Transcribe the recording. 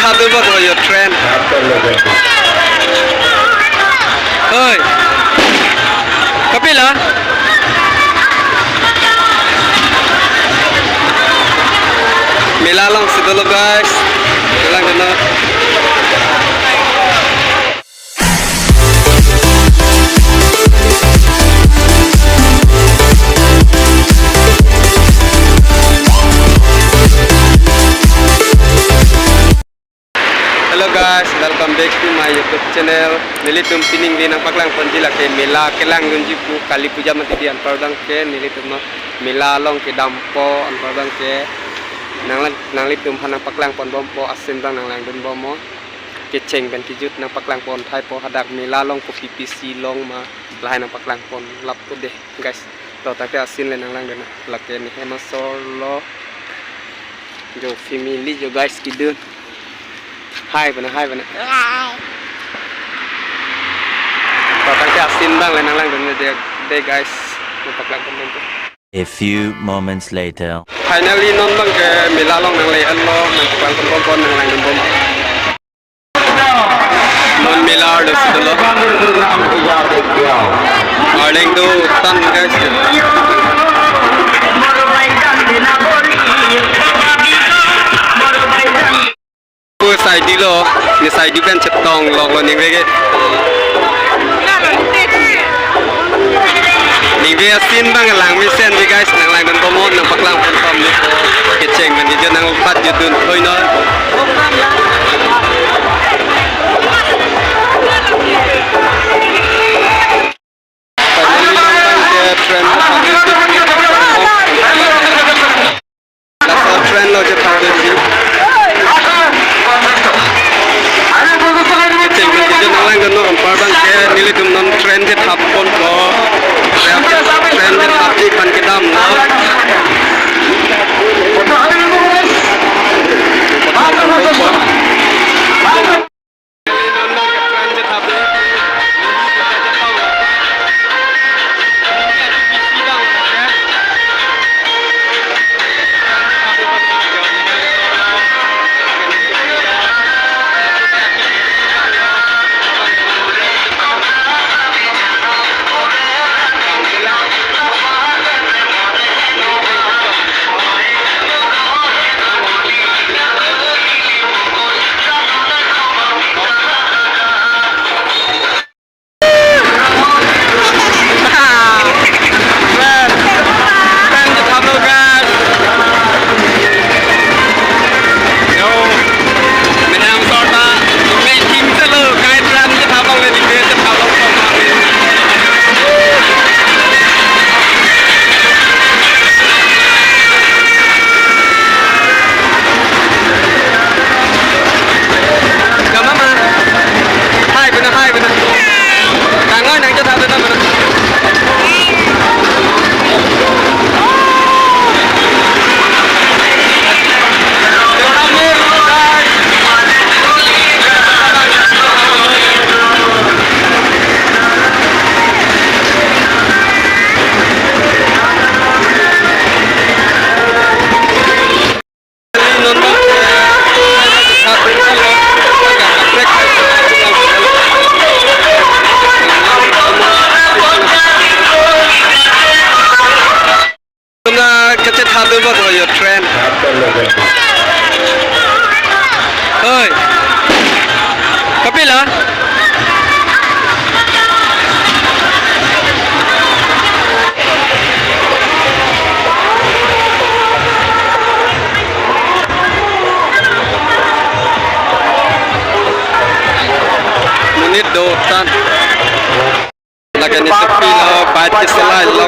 thadu ba ko yo trend. Oi. Kapila. Mela lang si dulu guys. Kelangdun. Hello guys, welcome back to my YouTube channel. Nilitum pining din ang paklang ponjila ke Mela Kelangdun jipu kali puja mati di anpardang ke nilitum Mela long ke dampo anpardang ke nanglitum hanang paklang pon bompo asin bang Kelangdun bomo keceng ben kijut nang paklang pon thai po hadak Mela long po PPC long ma lain nang paklang pon lap po deh guys. To tapi asin le Kelangdun lake ni hema solo jo family jo guys kidun. Hai benar. Bapak asin bang lenang deh guys. A few moments later. Finally non bang ke Mela long nang lean lo nang pon nang lang bom. Non Mela udah sudah lo. Arling tu tan guys. Side di lo, ni side di kan cetong log lo ning wege. Ning wege asin bang lang misen di guys nang lang don komo nang paklang pom ni keceng men di nang pat judun hoi no. Trend lo je tawde di. Pardon ke nilitum non trended hapon ko trended happy pan kita no thadu ba ko yo trend. Oi. Kapila. Menit dotan. Lagi ni sepi lo, baca selai lo.